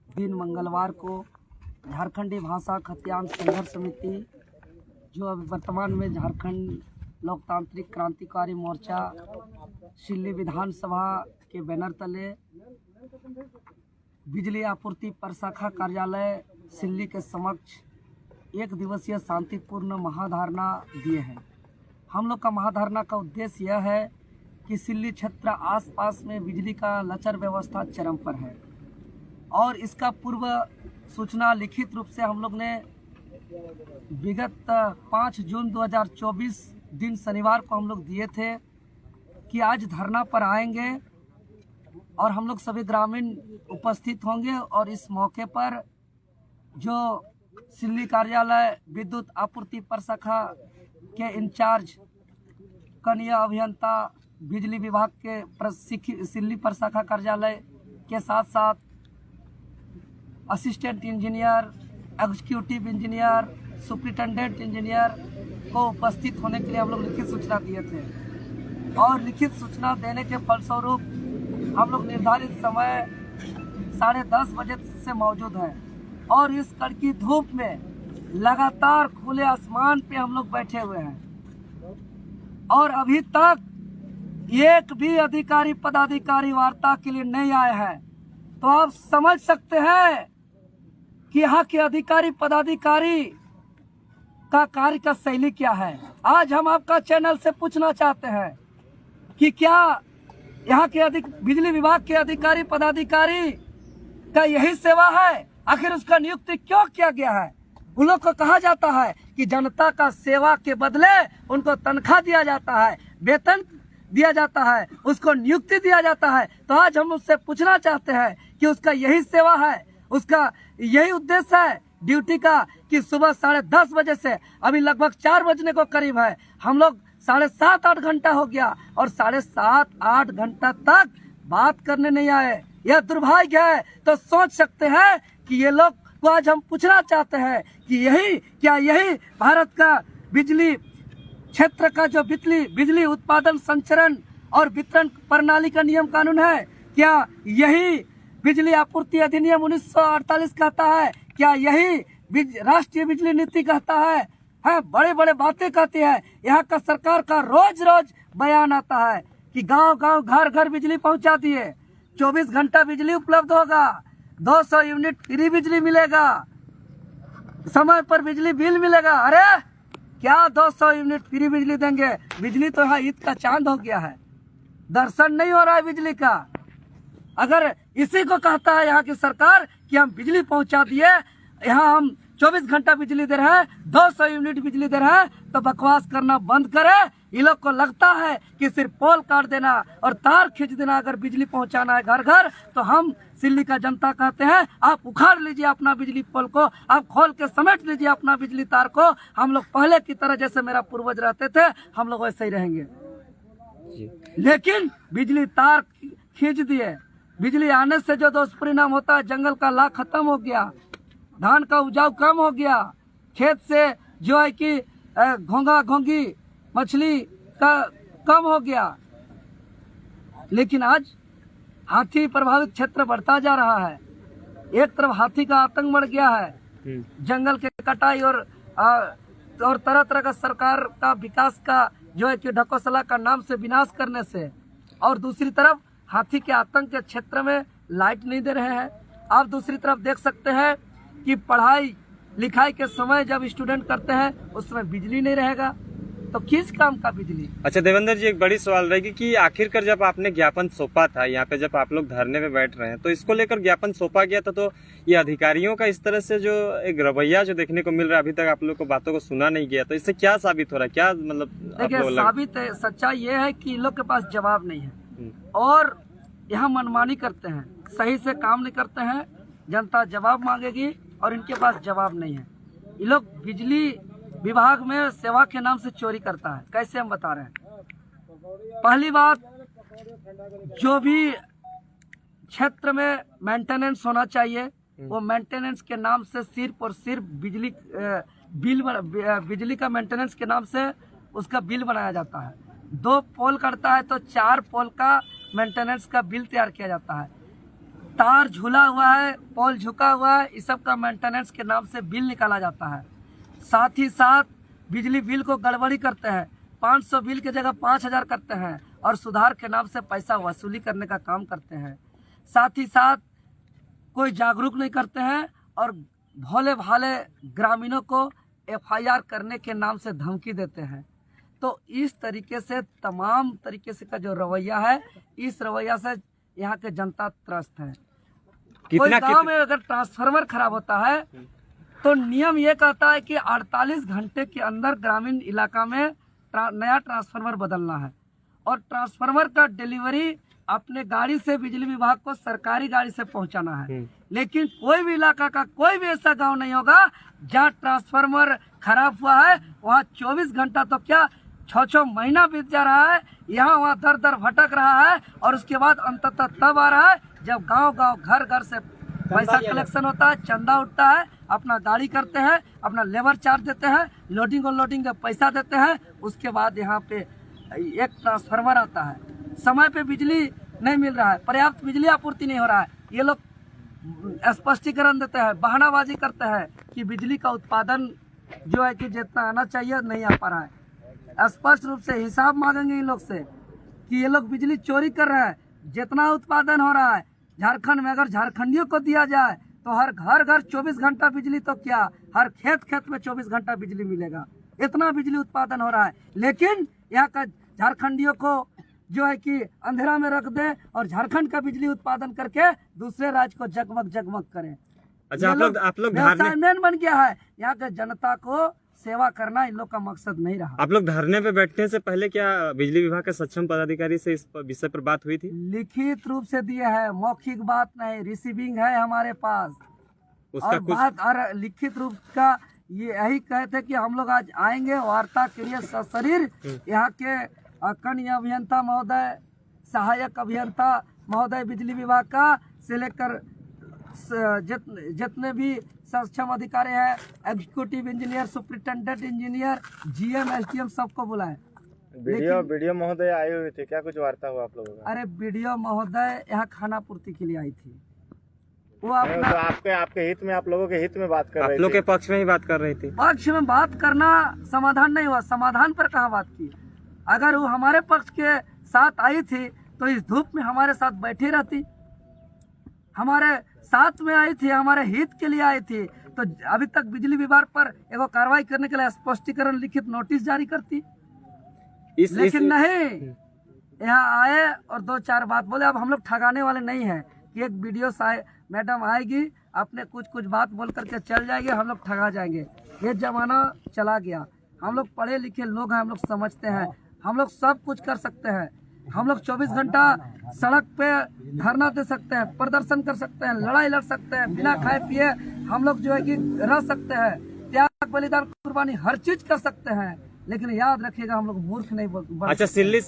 दिन मंगलवार को झारखंडी भाषा खतियान संघर्ष समिति जो अभी वर्तमान में झारखंड लोकतांत्रिक क्रांतिकारी मोर्चा सिल्ली विधानसभा के बैनर तले बिजली आपूर्ति प्रशाखा कार्यालय सिल्ली के समक्ष एक दिवसीय शांतिपूर्ण महाधरना दिए हैं। हम लोग का महाधरना का उद्देश्य यह है कि सिल्ली क्षेत्र आसपास में बिजली का लचर व्यवस्था चरम पर है और इसका पूर्व सूचना लिखित रूप से हम लोग ने विगत 5 जून 2024 दिन शनिवार को हम लोग दिए थे कि आज धरना पर आएंगे और हम लोग सभी ग्रामीण उपस्थित होंगे और इस मौके पर जो सिल्ली कार्यालय विद्युत आपूर्ति प्रशाखा के इंचार्ज कनीय अभियंता बिजली विभाग के सिल्ली प्रशाखा कार्यालय के साथ साथ assistant engineer, executive engineer, superintendent engineer को उपस्थित होने के लिए हम लोग लिखित सूचना दिए थे और लिखित सूचना देने के फलस्वरूप हम लोग निर्धारित समय 10:30 बजे से मौजूद हैं और इस कड़की धूप में लगातार खुले आसमान पे हम लोग बैठे हुए हैं और अभी तक एक भी अधिकारी पदाधिकारी वार्ता के लिए नहीं आए हैं। तो आप समझ सकते हैं कि यहाँ के अधिकारी पदाधिकारी का कार्य का शैली क्या है। आज हम आपका चैनल से पूछना चाहते हैं कि क्या यहाँ के बिजली विभाग के अधिकारी पदाधिकारी का यही सेवा है? आखिर उसका नियुक्ति क्यों किया गया है? उन लोग को कहा जाता है कि जनता का सेवा के बदले उनको तनख्वाह दिया जाता है, वेतन दिया जाता है, उसको नियुक्ति दिया जाता है। तो आज हम उससे पूछना चाहते हैं कि उसका यही सेवा है, उसका यही उद्देश्य है ड्यूटी का कि सुबह 10:30 बजे से अभी लगभग 4 बजने को करीब है, हम लोग 7.5-8 घंटा हो गया और 7.5-8 घंटा तक बात करने नहीं आए। यह दुर्भाग्य है। तो सोच सकते हैं कि ये लोग को आज हम पूछना चाहते हैं कि यही भारत का बिजली क्षेत्र का जो बिजली उत्पादन संचरण और वितरण प्रणाली का नियम कानून है, क्या यही बिजली आपूर्ति अधिनियम 1948 कहता है? क्या यही राष्ट्रीय बिजली नीति कहता है? बड़े बड़े बातें कहती है। यहाँ का सरकार का रोज बयान आता है कि गांव घर घर बिजली पहुंचा दिए, 24 घंटा बिजली उपलब्ध होगा, 200 यूनिट फ्री बिजली मिलेगा, समय पर बिजली बिल मिलेगा। अरे क्या 200 यूनिट फ्री बिजली देंगे? बिजली तो यहाँ ईद का चांद हो गया है, दर्शन नहीं हो रहा है बिजली का। अगर इसी को कहता है यहाँ की सरकार कि हम बिजली पहुंचा दिए, यहाँ हम 24 घंटा बिजली दे रहे हैं, 200 यूनिट बिजली दे रहे हैं, तो बकवास करना बंद करे। ये लोग को लगता है कि सिर्फ पोल काट देना और तार खींच देना अगर बिजली पहुंचाना है घर घर, तो हम सिल्ली का जनता कहते हैं आप उखाड़ लीजिए अपना बिजली पोल को, आप खोल के समेट लीजिए अपना बिजली तार को। हम लोग पहले की तरह जैसे मेरा पूर्वज रहते थे हम लोग वैसे ही रहेंगे। लेकिन बिजली तार खींच दिए, बिजली आने से जो दुष्परिणाम होता है, जंगल का लाख खत्म हो गया, धान का उपजाऊ कम हो गया, खेत से जो है कि घोंगा घोंगी मछली का कम हो गया। लेकिन आज हाथी प्रभावित क्षेत्र बढ़ता जा रहा है। एक तरफ हाथी का आतंक बढ़ गया है, जंगल के कटाई और तरह तरह का सरकार का विकास का जो है कि ढकोसला का नाम से विनाश करने से, और दूसरी तरफ हाथी के आतंक के क्षेत्र में लाइट नहीं दे रहे हैं। आप दूसरी तरफ देख सकते हैं कि पढ़ाई लिखाई के समय जब स्टूडेंट करते हैं उसमें बिजली नहीं रहेगा, तो किस काम का बिजली? अच्छा देवेंद्र जी, एक बड़ी सवाल रहेगी कि आखिरकार जब आपने ज्ञापन सौंपा था यहाँ पे, जब आप लोग धरने पे बैठ रहे हैं, तो इसको लेकर ज्ञापन सौंपा गया था, तो ये अधिकारियों का इस तरह से जो एक रवैया जो देखने को मिल रहा है, अभी तक आप लोग को बातों को सुना नहीं गया, तो इससे क्या साबित हो रहा है? क्या मतलब देखिए, साबित है, सच्चाई ये है कि इन लोग के पास जवाब नहीं है और यहाँ मनमानी करते हैं, सही से काम नहीं करते हैं। जनता जवाब मांगेगी और इनके पास जवाब नहीं है। ये लोग बिजली विभाग में सेवा के नाम से चोरी करता है। कैसे हम बता रहे हैं? पहली बात, जो भी क्षेत्र में मेंटेनेंस होना चाहिए वो मेंटेनेंस के नाम से सिर्फ और सिर्फ बिजली का मेंटेनेंस के नाम से उसका बिल बनाया जाता है। 2 पोल करता है तो 4 पोल का मेंटेनेंस का बिल तैयार किया जाता है। तार झूला हुआ है, पोल झुका हुआ है, इस सब का मेंटेनेंस के नाम से बिल निकाला जाता है। साथ ही साथ बिजली बिल को गड़बड़ी करते हैं, 500 बिल की जगह 5000 करते हैं और सुधार के नाम से पैसा वसूली करने का काम करते हैं। साथ ही साथ कोई जागरूक नहीं करते हैं और भोले भाले ग्रामीणों को FIR करने के नाम से धमकी देते हैं। तो इस तरीके से तमाम तरीके से का जो रवैया है, इस रवैया से यहाँ के जनता त्रस्त है। कोई गांव में अगर ट्रांसफार्मर खराब होता है तो नियम ये कहता है कि 48 घंटे के अंदर ग्रामीण इलाका में नया ट्रांसफार्मर बदलना है और ट्रांसफार्मर का डिलीवरी अपने गाड़ी से बिजली विभाग को सरकारी गाड़ी से पहुंचाना है। लेकिन कोई भी इलाका का कोई भी ऐसा गांव नहीं होगा जहां ट्रांसफार्मर खराब हुआ है, वहां 24 घंटा तो क्या 6-6 महीना बीत जा रहा है, यहाँ वहाँ दर दर भटक रहा है और उसके बाद अंततः तब आ रहा है जब गांव-गांव घर-घर से पैसा कलेक्शन होता है, चंदा उठता है, अपना गाड़ी करते हैं, अपना लेबर चार्ज देते हैं, लोडिंग और लोडिंग का पैसा देते हैं, उसके बाद यहाँ पे एक ट्रांसफार्मर आता है। समय पे बिजली नहीं मिल रहा है, पर्याप्त बिजली आपूर्ति नहीं हो रहा है, ये लोग स्पष्टीकरण देते हैं, बहानाबाजी करते हैं कि बिजली का उत्पादन जो है कि जितना आना चाहिए नहीं आ पा रहा है। स्पष्ट रूप से हिसाब मांगेंगे इन लोग से कि ये लोग बिजली चोरी कर रहे हैं। जितना उत्पादन हो रहा है झारखंड में, अगर झारखंडियों को दिया जाए तो हर घर 24 घंटा बिजली तो क्या, हर खेत में 24 घंटा बिजली मिलेगा। इतना बिजली उत्पादन हो रहा है, लेकिन यहाँ का झारखंडियों को जो है कि अंधेरा में रख दे और झारखंड का बिजली उत्पादन करके दूसरे राज्य को जगमग करें। अच्छा, आप लोग मेन बन गया है। यहाँ के जनता को सेवा करना इन लोग का मकसद नहीं रहा। आप लोग धरने पे बैठने से पहले क्या बिजली विभाग के सक्षम पदाधिकारी से इस विषय पर बात हुई थी? लिखित रूप से दिए है, मौखिक बात नहीं, रिसीविंग है हमारे पास। उसका और बात और लिखित रूप का ये यही कहते कि हम लोग आज आएंगे, वार्ता के लिए सशरीर यहाँ के कनीय अभियंता महोदय, सहायक अभियंता महोदय बिजली विभाग का से लेकर जितने भी सक्षम अधिकारी है, executive engineer, superintendent engineer, GM, SDM सबको बुलाए। बीडीओ महोदय आए हुए थे क्या? कुछ वार्ता हुआ आप लोगों का? अरे बीडीओ महोदय यहाँ खाना पूर्ति के लिए आई थी, वो अपना तो आपके हित में, आप लोगों के हित में बात कर रहे थे। आप लोग के पक्ष में ही बात कर रही थी। पक्ष में बात करना समाधान नहीं हुआ, समाधान पर कहाँ बात की। अगर वो हमारे पक्ष के साथ आई थी तो इस धूप में हमारे साथ बैठी रहती, हमारे साथ में आई थी, हमारे हित के लिए आई थी, तो अभी तक बिजली विभाग पर एगो कार्रवाई करने के लिए स्पष्टीकरण लिखित नोटिस जारी करती। लेकिन नहीं, यहाँ आए और 2-4 बात बोले। अब हम लोग ठगाने वाले नहीं हैं कि एक वीडियो मैडम आएगी, अपने कुछ बात बोल करके चल जाएंगे, हम लोग ठगा जाएंगे। ये जमाना चला गया। हम लोग पढ़े लिखे लोग हैं, हम लोग समझते हैं, हम लोग सब कुछ कर सकते हैं। हम लोग 24 घंटा सड़क पे धरना दे सकते हैं, प्रदर्शन कर सकते हैं, लड़ाई लड़ सकते हैं, बिना खाए पिए हम लोग जो है कि रह सकते हैं, त्याग बलिदान कुर्बानी हर चीज कर सकते हैं। लेकिन याद रखिएगा, हम लोग मूर्ख नहीं। अच्छा, सिल्ली